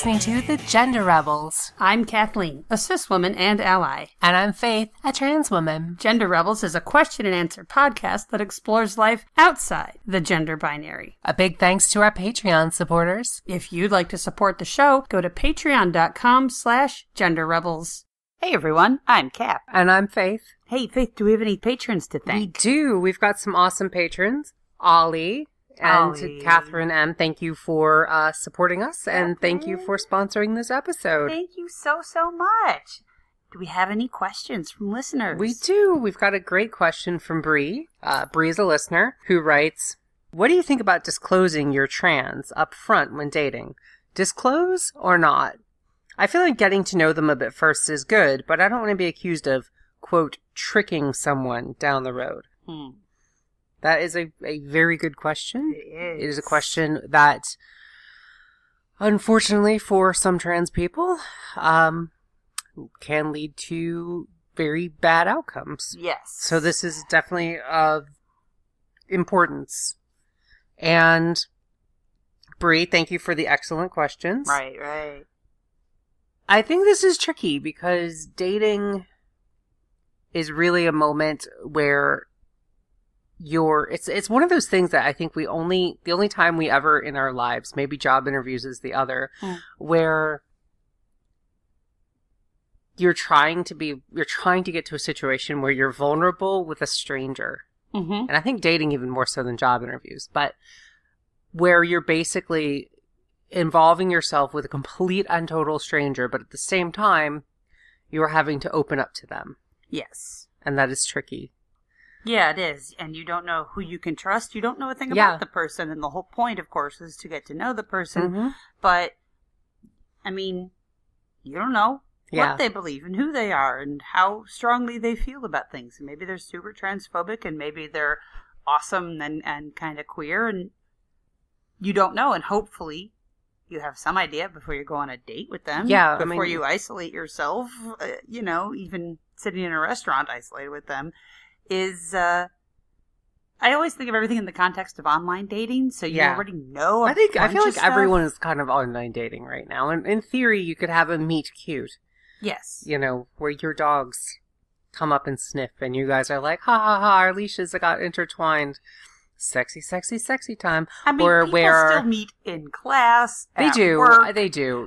listening to The Gender Rebels. I'm Kathleen, a cis woman and ally. And I'm Faith, a trans woman. Gender Rebels is a question and answer podcast that explores life outside the gender binary. A big thanks to our Patreon supporters. If you'd like to support the show, go to patreon.com/genderrebels. Hey everyone, I'm Kat. And I'm Faith. Hey Faith, do we have any patrons to thank? We do. We've got some awesome patrons. Ollie. And to Catherine M., thank you for supporting us, and thank you for sponsoring this episode. Thank you so much. Do we have any questions from listeners? We do. We've got a great question from Bree. Bree is a listener who writes, what do you think about disclosing you're trans up front when dating? Disclose or not? I feel like getting to know them a bit first is good, but I don't want to be accused of, quote, tricking someone down the road. That is a very good question. It is a question that, unfortunately, for some trans people, can lead to very bad outcomes. Yes. So this is definitely of importance. And, Bree, thank you for the excellent questions. Right. I think this is tricky because dating is really a moment where it's one of those things that I think the only time we ever in our lives, maybe job interviews is the other, where you're trying to get to a situation where you're vulnerable with a stranger. And I think dating even more so than job interviews, but where you're basically involving yourself with a complete and total stranger, but at the same time, you're having to open up to them. Yes. And that is tricky. Yeah, it is. And you don't know who you can trust. You don't know a thing about the person. And the whole point, of course, is to get to know the person. But, I mean, you don't know what they believe and who they are and how strongly they feel about things. And maybe they're super transphobic and maybe they're awesome and kind of queer. And you don't know. And hopefully you have some idea before you go on a date with them. Yeah. Before you isolate yourself, even sitting in a restaurant isolated with them. I always think of everything in the context of online dating, so you already know I feel like everyone is kind of online dating right now, and in theory you could have a meet cute. Yes. Where your dogs come up and sniff, and you guys are like, ha ha ha, our leashes got intertwined. Sexy, sexy, sexy time. I mean, people still meet in class, They do,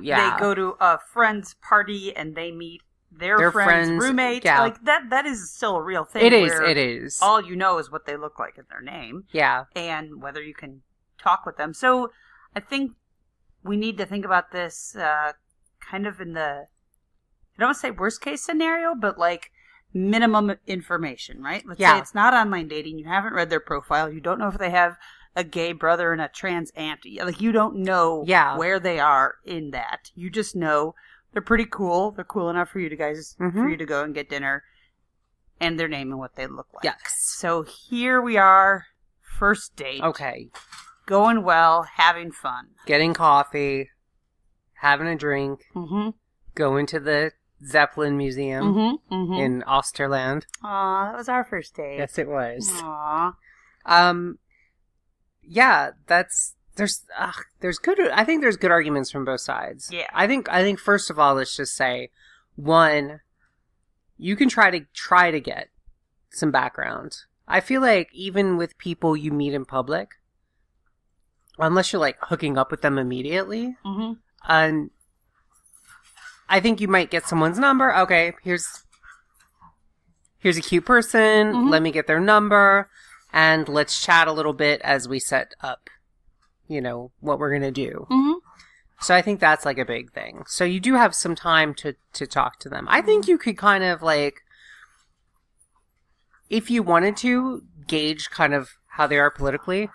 yeah. They go to a friend's party, and they meet their friends' roommates. Yeah. Like, that is still a real thing. It is. All you know is what they look like and their name. Yeah. And whether you can talk with them. So, I think we need to think about this kind of in the, I don't want to say worst case scenario, but like minimum information, right? Let's say it's not online dating. You haven't read their profile. You don't know if they have a gay brother and a trans aunt. Like, you don't know where they are in that. You just know they're pretty cool. They're cool enough for you for you to go and get dinner, and their name and what they look like. Yes. So here we are, first date. Okay. Going well, having fun. Getting coffee, having a drink, going to the Zeppelin Museum in Osterland. Aw, that was our first date. Yes, it was. Aw. Yeah, there's good, I think there's good arguments from both sides. Yeah. I think first of all, let's just say, one, you can try to get some background. I feel like even with people you meet in public, unless you're like hooking up with them immediately, and I think you might get someone's number. Okay, here's a cute person. Let me get their number, and let's chat a little bit as we set up what we're going to do. So I think that's like a big thing. So you do have some time to talk to them. I think you could kind of like, if you wanted to, gauge kind of how they are politically.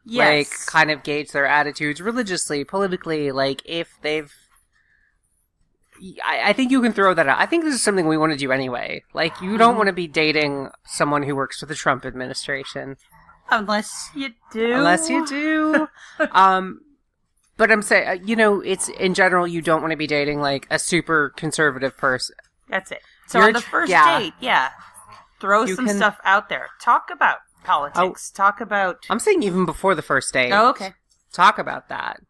Yes. Like, kind of gauge their attitudes religiously, politically, like if they've... I think you can throw that out. I think this is something we want to do anyway. Like, you don't want to be dating someone who works for the Trump administration. Unless you do. But I'm saying, it's in general, you don't want to be dating like a super conservative person. That's it. So on the first date, throw some stuff out there. Talk about politics. Talk about... I'm saying even before the first date. Oh, okay. Talk about that.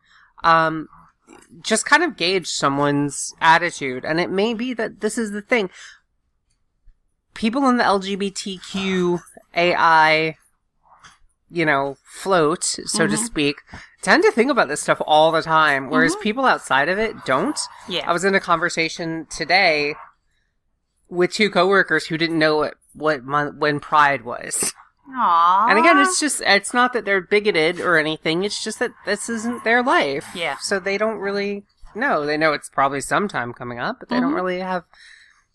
just kind of gauge someone's attitude. And it may be that this is the thing. People in the LGBTQAI, float, so to speak, tend to think about this stuff all the time, whereas people outside of it don't. Yeah. I was in a conversation today with 2 coworkers who didn't know when Pride was. Aww. And again, it's not that they're bigoted or anything, it's just that this isn't their life. Yeah. So they don't really know. They know it's probably sometime coming up, but they don't really have,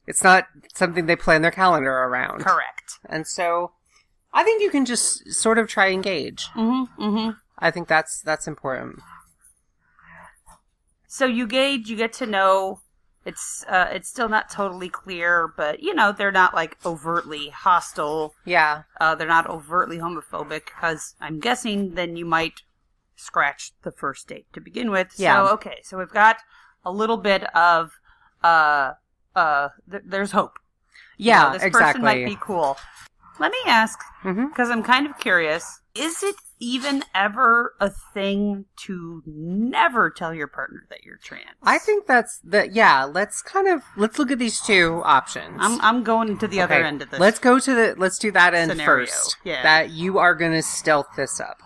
it's not something they plan their calendar around. Correct. And so I think you can just sort of try and gauge. I think that's important. So you gauge, you get to know. It's still not totally clear, but they're not like overtly hostile. Yeah. They're not overtly homophobic, because I'm guessing then you might scratch the first date to begin with. Yeah. So okay, so we've got a little bit of there's hope. Yeah, this exactly. person might be cool. Let me ask, because I'm kind of curious, is it even ever a thing to never tell your partner that you're trans? I think let's look at these 2 options. I'm going to the other end of this. Let's do that end scenario. first. Yeah. That you are going to stealth this up.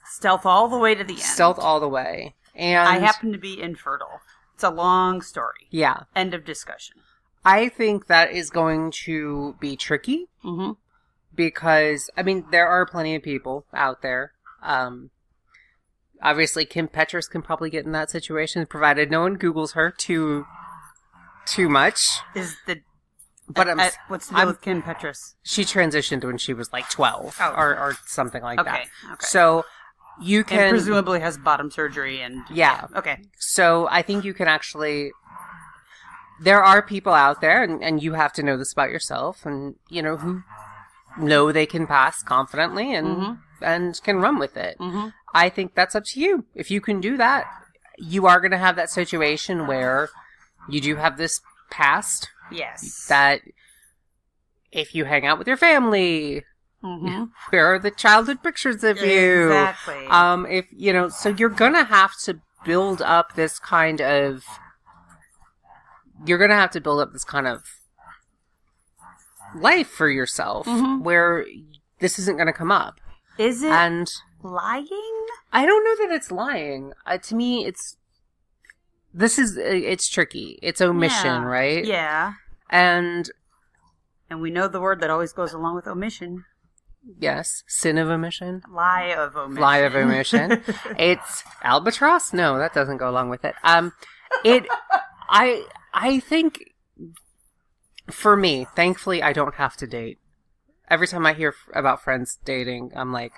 Stealth all the way to the end. Stealth all the way. And I happen to be infertile. It's a long story. Yeah. End of discussion. I think that is going to be tricky. Because, there are plenty of people out there. Obviously, Kim Petras can probably get in that situation, provided no one Googles her too much. What's the deal with Kim Petras? She transitioned when she was like 12 or something like that. Okay. So you can... And presumably has bottom surgery and... Yeah. Okay. So I think you can actually... There are people out there, and you have to know this about yourself, and, who know they can pass confidently and can run with it. I think that's up to you. If you can do that, you are going to have that situation where you do have this past. Yes. That if you hang out with your family, where are the childhood pictures of you? Exactly. So you're going to have to build up this kind of... life for yourself where this isn't going to come up. Is it lying? I don't know that it's lying. To me, it's tricky. It's omission, right? Yeah. And we know the word that always goes along with omission. Yes. Sin of omission. Lie of omission. Lie of omission. It's albatross? No, that doesn't go along with it. I think... For me, thankfully, I don't have to date. Every time I hear about friends dating, I'm like,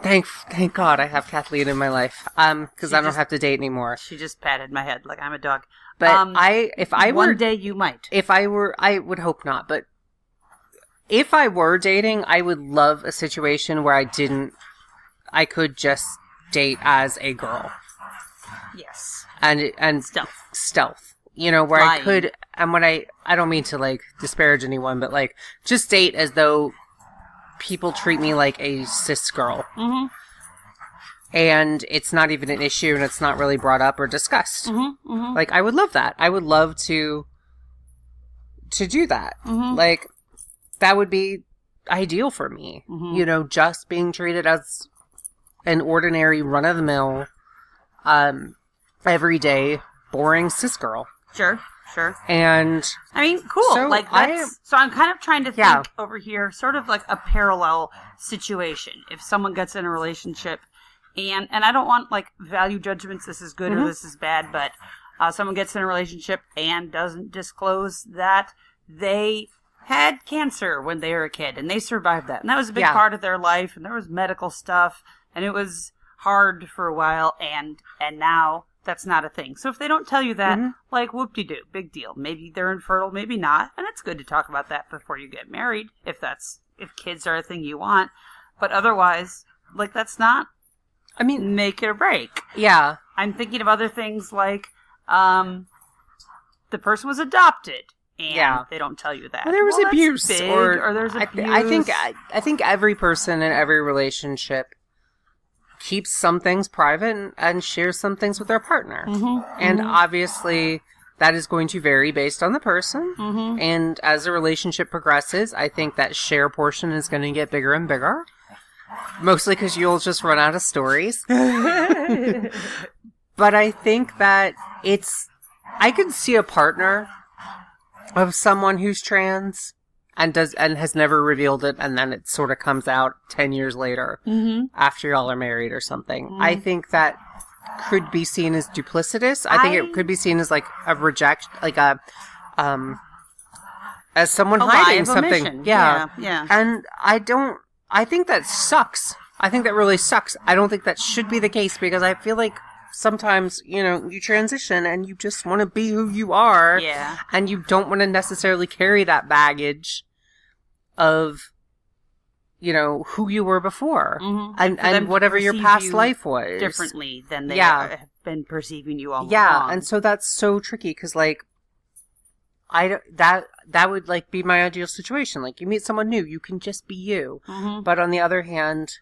thank God I have Kathleen in my life. Because I don't have to date anymore. She just patted my head like I'm a dog. But one day you might. I would hope not. But if I were dating, I would love a situation where I could just date as a girl. Yes. And stealth. Where lying. I could, and when I don't mean to, disparage anyone, but, just date as though people treat me like a cis girl. And it's not even an issue, and it's not really brought up or discussed. I would love that. I would love to do that. That would be ideal for me. Just being treated as an ordinary, run-of-the-mill, everyday, boring cis girl. Sure. And cool. So so I'm kind of trying to think over here, sort of like a parallel situation. If someone gets in a relationship, and I don't want value judgments, this is good or this is bad, but someone gets in a relationship and doesn't disclose that they had cancer when they were a kid, and they survived that, and that was a big part of their life, and there was medical stuff, and it was hard for a while, and now that's not a thing. So if they don't tell you that, whoop-de-doo, big deal. Maybe they're infertile, maybe not. And it's good to talk about that before you get married, if kids are a thing you want. But otherwise, that's not, make it or break. Yeah. I'm thinking of other things the person was adopted, and they don't tell you that. Well, there was abuse. Or there's abuse. I think every person in every relationship keeps some things private and shares some things with their partner. And obviously that is going to vary based on the person. And as the relationship progresses, I think that share portion is going to get bigger and bigger. Mostly because you'll just run out of stories. But I think that I could see a partner of someone who's trans and has never revealed it, and then it sort of comes out 10 years later after y'all are married or something. I think that could be seen as duplicitous. I think it could be seen as like a reject, like as someone hiding something. Yeah. And I think that sucks. I think that really sucks. I don't think that should be the case, because I feel like sometimes, you transition and you just want to be who you are. Yeah. And you don't want to necessarily carry that baggage of, who you were before. And whatever your past life was. Differently than they have been perceiving you all along. Yeah, and so that's so tricky, because, that would, be my ideal situation. Like, you meet someone new, you can just be you. But on the other hand,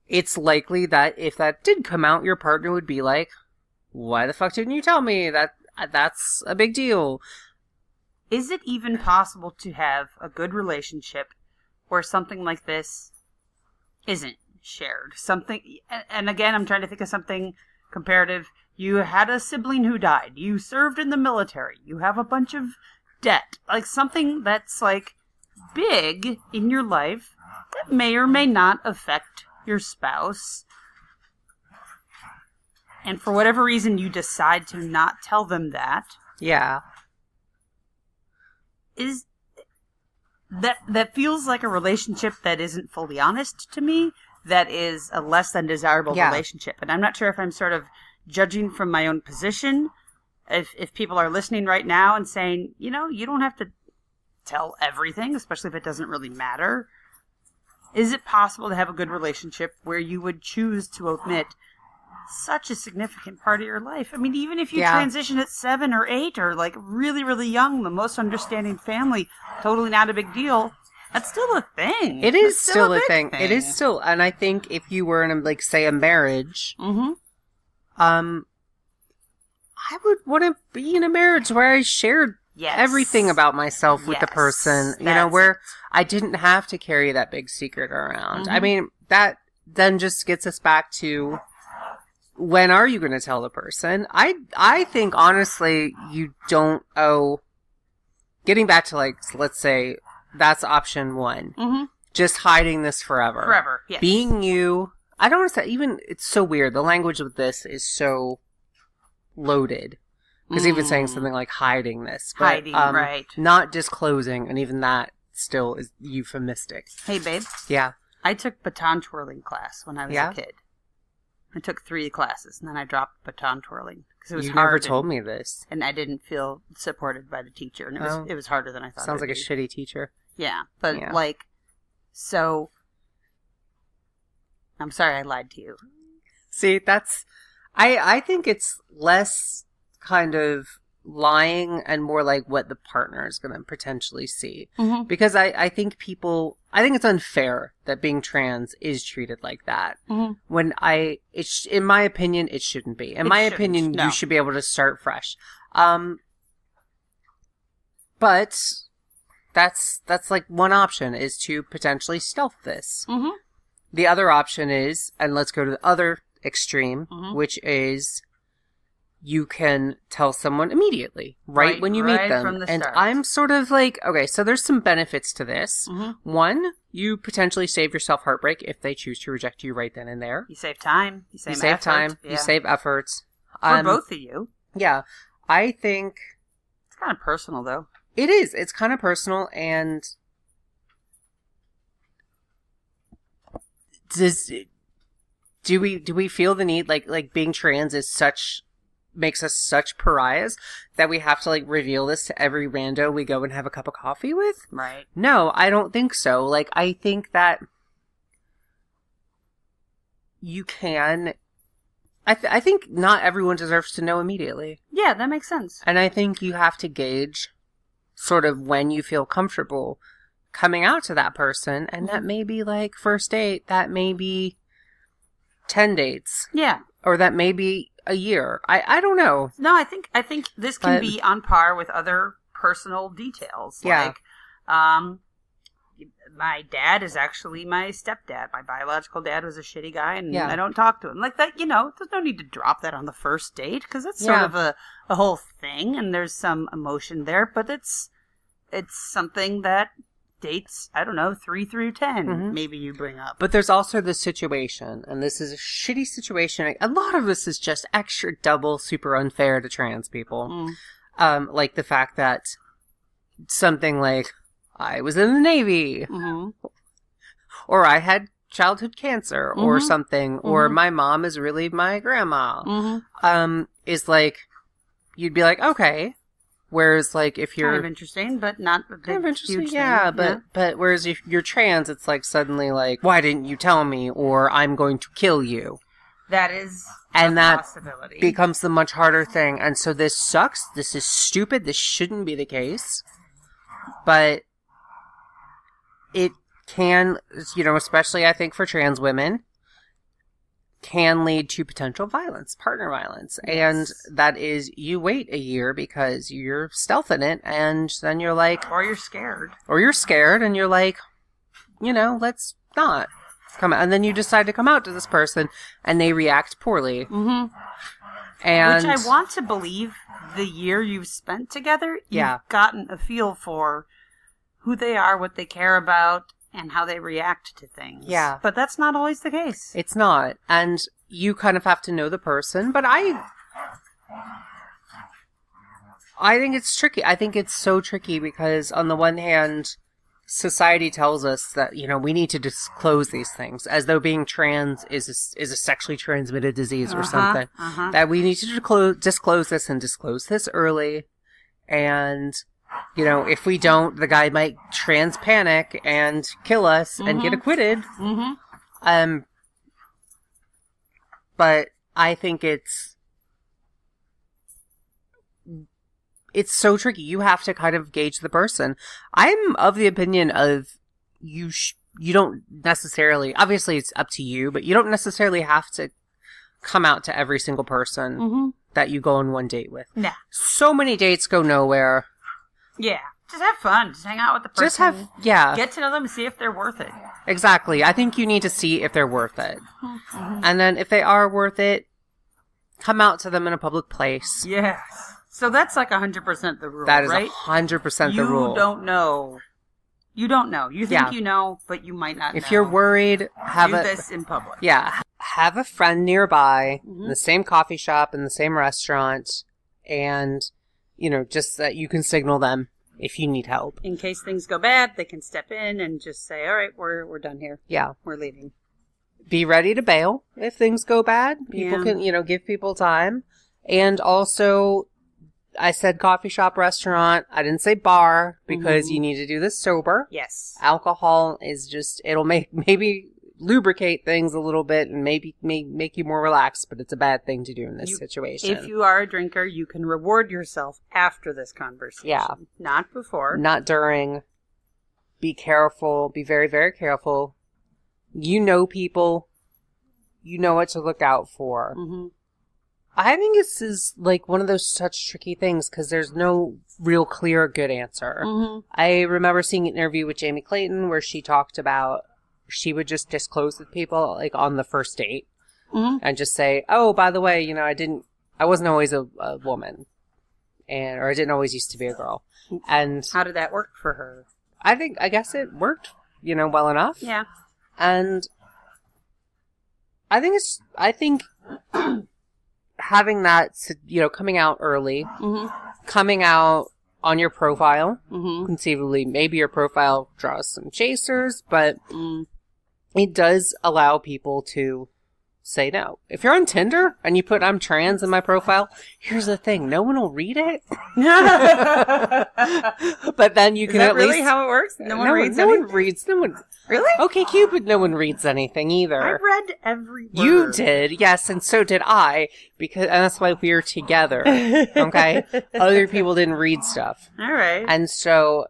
it's likely that if that did come out, your partner would be like, why the fuck didn't you tell me? That's a big deal. Is it even possible to have a good relationship where something like this isn't shared? And again, I'm trying to think of something comparative. You had a sibling who died. You served in the military. You have a bunch of debt. Like something that's big in your life that may or may not affect your spouse, and for whatever reason you decide to not tell them that. Yeah. Is that feels like a relationship that isn't fully honest to me, that is a less than desirable relationship. And I'm not sure if I'm sort of judging from my own position, if people are listening right now and saying, you don't have to tell everything, especially if it doesn't really matter. Is it possible to have a good relationship where you would choose to omit such a significant part of your life? I mean, even if you transition at 7 or 8 or really, really young, the most understanding family, totally not a big deal. That's still a thing. It is still a thing. It is still, and I think if you were in say a marriage, I would want to be in a marriage where I shared everything about myself with the person, where I didn't have to carry that big secret around. I mean, that then just gets us back to, when are you going to tell the person? I think, honestly, you don't owe, getting back to let's say that's option 1. Just hiding this forever. Forever, yes. Being you, I don't want to say, even, it's so weird. The language of this is so loaded. Because even saying something like hiding this. But, hiding, right. Not disclosing, and even that still is euphemistic. Hey, babe. Yeah. I took baton twirling class when I was a kid. I took 3 classes, and then I dropped baton twirling. Because it was hard. You never told me this. And I didn't feel supported by the teacher. And it was harder than I thought. Sounds like a shitty teacher. Yeah. But, so... I'm sorry I lied to you. See, that's... I think it's less... kind of lying and more like what the partner is going to potentially see. Because I think it's unfair that being trans is treated like that. When in my opinion, it shouldn't be. In my opinion, you should be able to start fresh. But that's one option, is to potentially stealth this. The other option is, and let's go to the other extreme, which is, you can tell someone immediately, right when you meet them. From the and start. I'm sort of okay, so there's some benefits to this. One, you potentially save yourself heartbreak if they choose to reject you right then and there. You save time. You save effort. You save efforts. For both of you. Yeah. I think... It's kind of personal, though. It is. It's kind of personal, and... Do we feel the need, being trans is makes us such pariahs that we have to reveal this to every rando we go and have a cup of coffee with? Right. No, I don't think so. I think that you can... I think not everyone deserves to know immediately. Yeah, that makes sense. And I think you have to gauge sort of when you feel comfortable coming out to that person, and that may be first date, that may be 10 dates. Yeah. Or that may be a year. I don't know. No, I think this can be on par with other personal details. Yeah. Like, my dad is actually my stepdad. My biological dad was a shitty guy, and I don't talk to him. Like that, there's no need to drop that on the first date, because it's sort of a whole thing, and there's some emotion there, but it's something that dates, I don't know, 3 through 10, maybe you bring up. But there's also this situation, and this is a shitty situation. A lot of this is just extra double super unfair to trans people. Like the fact that something like, I was in the Navy, or I had childhood cancer, or something, or my mom is really my grandma, is like, you'd be like, okay. Whereas, like, if you're... Kind of interesting, but not a big, kind of interesting, huge yeah, thing. But whereas if you're trans, it's like suddenly like, why didn't you tell me, or I'm going to kill you. That is and a that possibility. Becomes the much harder thing. And so this sucks. This is stupid. This shouldn't be the case. But it can, especially I think for trans women, can lead to potential violence, partner violence. Yes. And that is, you wait a year because you're stealthing it, and then you're like... Or you're scared. Or you're scared, and you're like, let's not come out. And then you decide to come out to this person, and they react poorly. And which I want to believe the year you've spent together, you've gotten a feel for who they are, what they care about, and how they react to things. Yeah. But that's not always the case. It's not. And you kind of have to know the person. But I think it's tricky. I think it's so tricky because on the one hand, society tells us that, we need to disclose these things as though being trans is a sexually transmitted disease or something. That we need to disclose this and disclose this early. And... if we don't, the guy might trans panic and kill us and get acquitted. But I think it's so tricky. You have to kind of gauge the person. I'm of the opinion of you don't necessarily, obviously it's up to you, but you don't necessarily have to come out to every single person that you go on one date with. Nah. So many dates go nowhere. Yeah. Just have fun. Just hang out with the person. Get to know them and see if they're worth it. Exactly. I think you need to see if they're worth it. And then if they are worth it, come out to them in a public place. Yes. So that's like 100% the rule, that is right? 100% the rule. You don't know. You don't know. You think you know, but you might not know. If you're worried, do this in public. Yeah. Have a friend nearby, in the same coffee shop, in the same restaurant, and... just that you can signal them if you need help. In case things go bad, they can step in and just say, all right, we're done here. Yeah. We're leaving. Be ready to bail if things go bad. People can, give people time. And also, I said coffee shop, restaurant. I didn't say bar because you need to do this sober. Yes. Alcohol is just, it'll maybe lubricate things a little bit and maybe make you more relaxed, but it's a bad thing to do in this situation. If you are a drinker, you can reward yourself after this conversation. Yeah. Not before. Not during. Be careful. Be very, very careful. People. You know what to look out for. I think this is like one of those such tricky things because there's no real clear good answer. I remember seeing an interview with Jamie Clayton where she talked about she would just disclose with people like on the first date and just say, oh, by the way, I wasn't always a woman or I didn't always used to be a girl. And how did that work for her? I guess it worked, well enough. Yeah. And I think having that, coming out early, coming out on your profile, conceivably, maybe your profile draws some chasers, but it does allow people to say no. If you're on Tinder and you put I'm trans in my profile, here's the thing, no one will read it. But then you can at least... really how it works? No one reads anything? No one... Really? Okay, Cupid, no one reads anything either. I read every word. You did, yes, and so did I, and that's why we're together, okay? Other people didn't read stuff. All right. And so,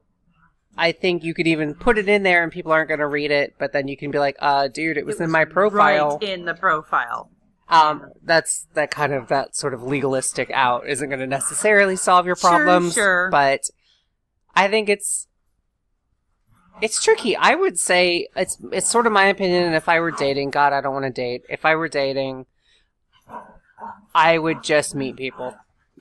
I think you could even put it in there and people aren't going to read it, but then you can be like, dude, it was in my profile. Right in the profile. That sort of legalistic out isn't going to necessarily solve your problems. Sure. But I think it's tricky. I would say it's sort of my opinion. And if I were dating, God, I don't want to date. If I were dating, I would just meet people.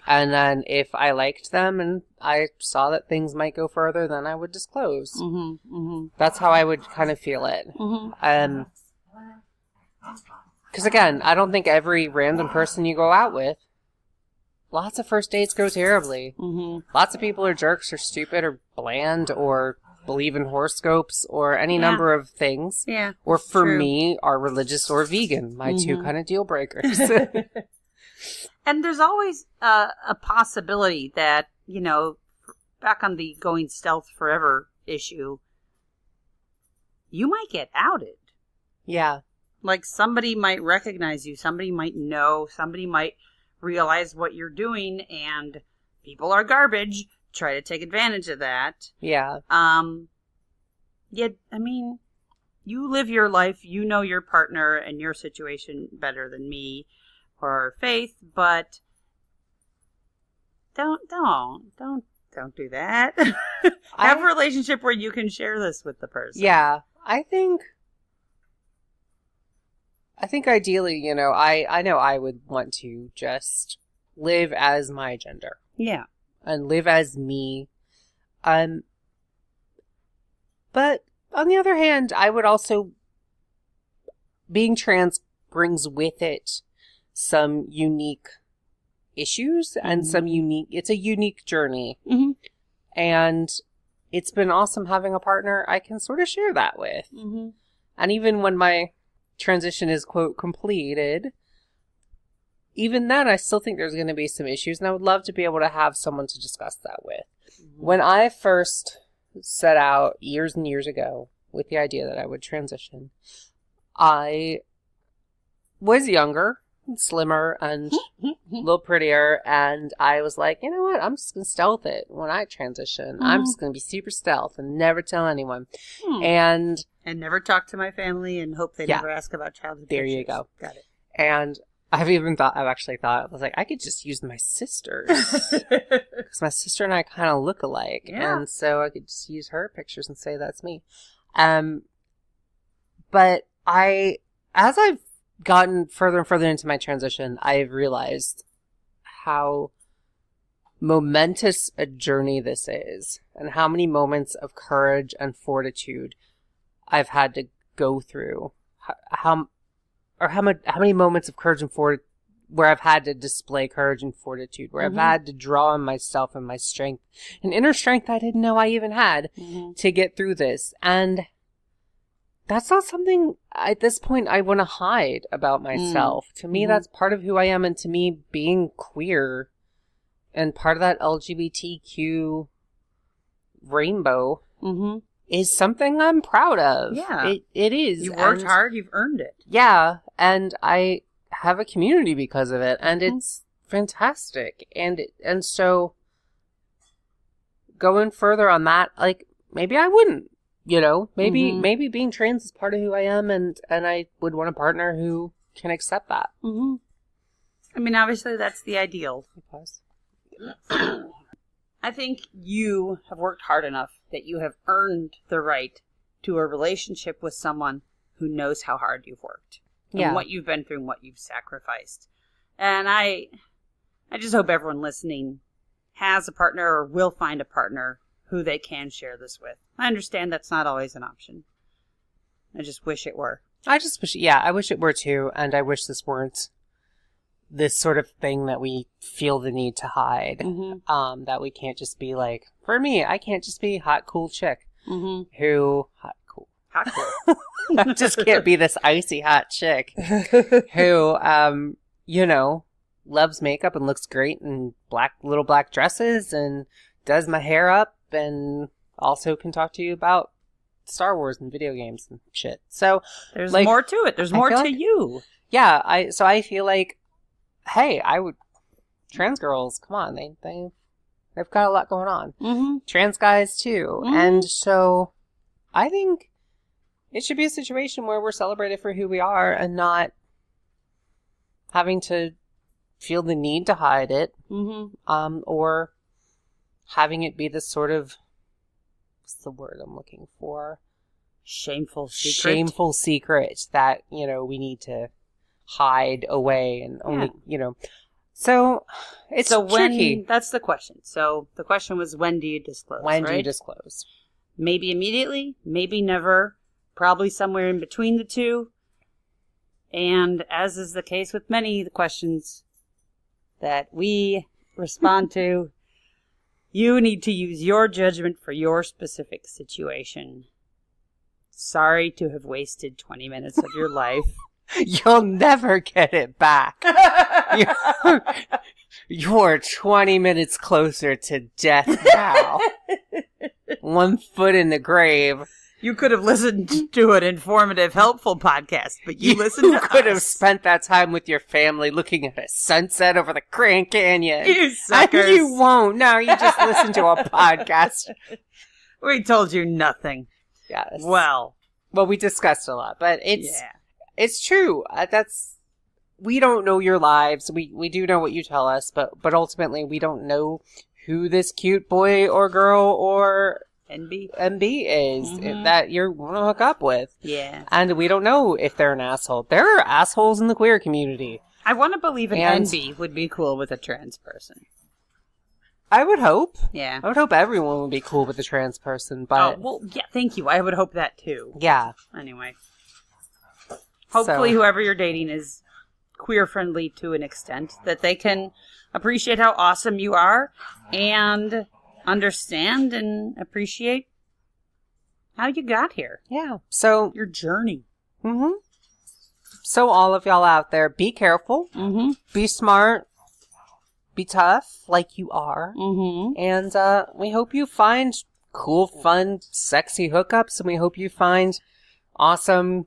And then if I liked them and I saw that things might go further, then I would disclose. Mm-hmm, mm-hmm. That's how I would kind of feel it. Mm-hmm. Because again, I don't think every random person you go out with, lots of first dates go terribly. Mm-hmm. Lots of people are jerks or stupid or bland or believe in horoscopes or any number of things. Yeah. Or for me, are religious or vegan. My two kind of deal breakers. And there's always a possibility that, you know, back on the going stealth forever issue, you might get outed. Yeah. Like somebody might recognize you, somebody might know, somebody might realize what you're doing, and people are garbage, try to take advantage of that. Yeah. Yet, I mean, you live your life, you know your partner and your situation better than me or Faith, but don't do that. Have a relationship where you can share this with the person. Yeah. I think ideally, you know, I know I would want to just live as my gender. Yeah. And live as me. But on the other hand, I would also, being trans brings with it some unique issues and it's a unique journey. Mm-hmm. And it's been awesome having a partner I can sort of share that with. Mm-hmm. And even when my transition is, quote, completed, even then I still think there's going to be some issues, and I would love to be able to have someone to discuss that with. Mm-hmm. When I first set out years and years ago with the idea that I would transition, I was younger, slimmer, and a little prettier, and I was like, you know what, I'm just going to stealth it when I transition. I'm just going to be super stealth and never tell anyone. And never talk to my family and hope they never ask about childhood there pictures. you go. Got it. And I've actually thought, I was like, I could just use my sisters. Because my sister and I kind of look alike. Yeah. And so I could just use her pictures and say that's me. But as I've gotten further and further into my transition, I've realized how momentous a journey this is, and how many moments of courage and fortitude I've had to go through. How many moments of courage and fortitude where I've had to display courage and fortitude, where I've had to draw on myself and my strength, and inner strength I didn't know I even had to get through this. And that's not something at this point I want to hide about myself. To me, that's part of who I am. And to me, being queer and part of that LGBTQ rainbow is something I'm proud of. Yeah. It is. You've worked hard. You've earned it. Yeah. And I have a community because of it. And it's fantastic. And so going further on that, like, maybe I wouldn't. You know, maybe being trans is part of who I am, and I would want a partner who can accept that. I mean, obviously, that's the ideal. I think you have worked hard enough that you have earned the right to a relationship with someone who knows how hard you've worked. And what you've been through and what you've sacrificed. And I just hope everyone listening has a partner or will find a partner who they can share this with. I understand that's not always an option. I just wish it were. I wish it were too, and I wish this weren't this sort of thing that we feel the need to hide. That we can't just be like, for me, I can't just be hot, cool chick who, hot, cool. I just can't be this icy hot chick who, you know, loves makeup and looks great in little black dresses and does my hair up, and also can talk to you about Star Wars and video games and shit. So there's more to it. There's more to you. Yeah. I feel like, hey, trans girls, come on, they've They've got a lot going on. Mm-hmm. Trans guys, too. Mm-hmm. And so I think it should be a situation where we're celebrated for who we are and not having to feel the need to hide it. Mm-hmm. Or having it be this sort of, what's the word I'm looking for? Shameful secret that, we need to hide away and only, So, it's tricky. That's the question. So, the question was, when do you disclose, When right? do you disclose? Maybe immediately, maybe never, probably somewhere in between the two. And as is the case with many of the questions that we respond to, you need to use your judgment for your specific situation. Sorry to have wasted 20 minutes of your life. You'll never get it back. You're 20 minutes closer to death now. 1 foot in the grave. You could have listened to an informative, helpful podcast, but you listened to could have us. spent that time with your family looking at a sunset over the Grand Canyon. You suckers. And you won't. No, you just listen to a podcast. We told you nothing. Yes. Well, we discussed a lot, but it's true. We don't know your lives. We do know what you tell us, but ultimately we don't know who this cute boy or girl or NB is that you're going to hook up with. Yeah. And we don't know if they're an asshole. There are assholes in the queer community. I want to believe an NB would be cool with a trans person. I would hope. Yeah. I would hope everyone would be cool with a trans person, but... yeah, thank you. I would hope that, too. Yeah. Anyway. Hopefully whoever you're dating is queer-friendly to an extent that they can appreciate how awesome you are and understand and appreciate how you got here. Yeah. So... your journey. Mm-hmm. So all of y'all out there, be careful. Mm-hmm. Be smart. Be tough, like you are. Mm-hmm. And we hope you find cool, fun, sexy hookups, and we hope you find awesome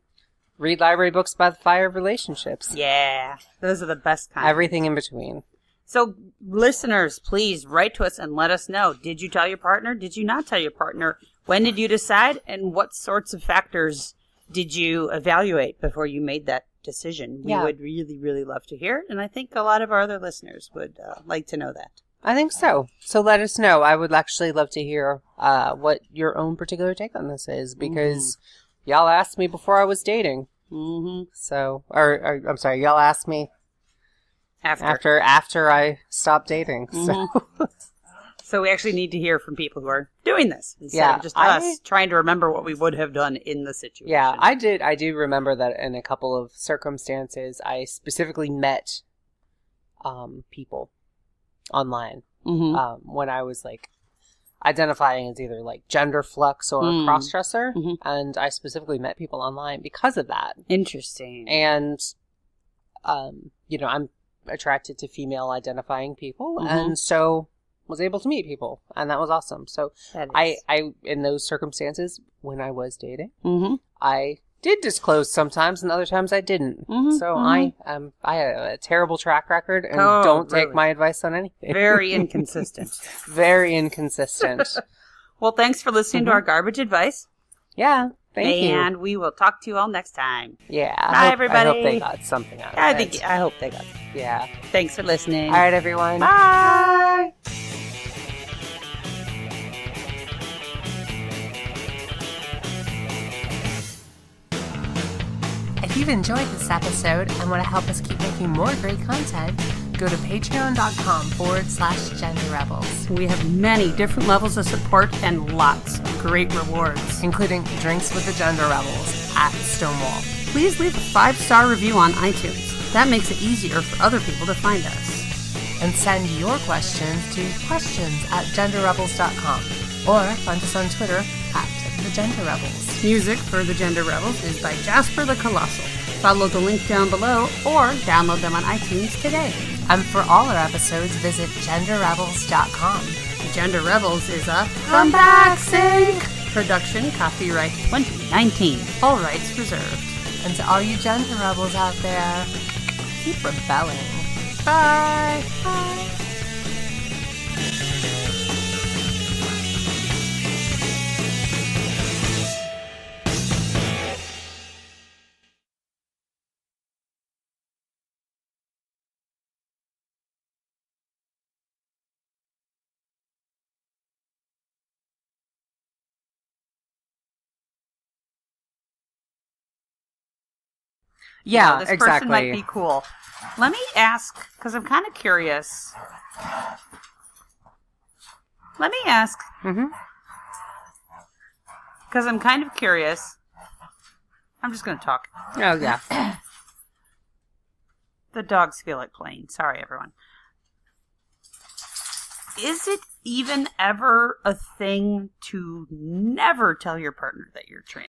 read library books by the fire of relationships. Yeah. Those are the best kind. Everything in between. So, listeners, please write to us and let us know. Did you tell your partner? Did you not tell your partner? When did you decide? And what sorts of factors did you evaluate before you made that decision? We would really, really love to hear it. And I think a lot of our other listeners would like to know that. I think so. So let us know. I would actually love to hear what your own particular take on this is, because y'all asked me before I was dating. Mm-hmm. So, or I'm sorry, y'all asked me after I stopped dating. Mm-hmm. So we actually need to hear from people who are doing this instead of just us trying to remember what we would have done in the situation. Yeah, I do remember that in a couple of circumstances, I specifically met people online when I was like identifying as either like gender flux or a cross-dresser, and I specifically met people online because of that. Interesting. And I'm attracted to female identifying people, and so was able to meet people, and that was awesome. So I in those circumstances when I was dating, I did disclose sometimes, and other times I didn't. So I have a terrible track record, and don't take my advice on anything. Very inconsistent. Very inconsistent. Well, thanks for listening to our garbage advice. Yeah, thank you. And we will talk to you all next time. Yeah. Bye, everybody. I hope they got something out of it. I hope they got it. Yeah. Thanks for listening. All right, everyone. Bye. If you've enjoyed this episode and want to help us keep making more great content, go to patreon.com/genderrebels. We have many different levels of support and lots of great rewards, including drinks with the Gender Rebels at Stonewall. Please leave a 5-star review on iTunes. That makes it easier for other people to find us. And send your questions to questions@genderrebels.com or find us on Twitter @TheGenderRebels. Music for The Gender Rebels is by Jasper the Colossal. Follow the link down below or download them on iTunes today. And for all our episodes, visit genderrebels.com. Gender Rebels is a Comeback Sync production, copyright 2019. All rights reserved. And to all you gender rebels out there, keep rebelling. Bye. Bye. Yeah, this exactly. person might be cool. Let me ask, because I'm kind of curious. Let me ask, because I'm kind of curious. I'm just going to talk. Oh, yeah. The dogs feel like playing. Sorry, everyone. Is it even ever a thing to never tell your partner that you're trans?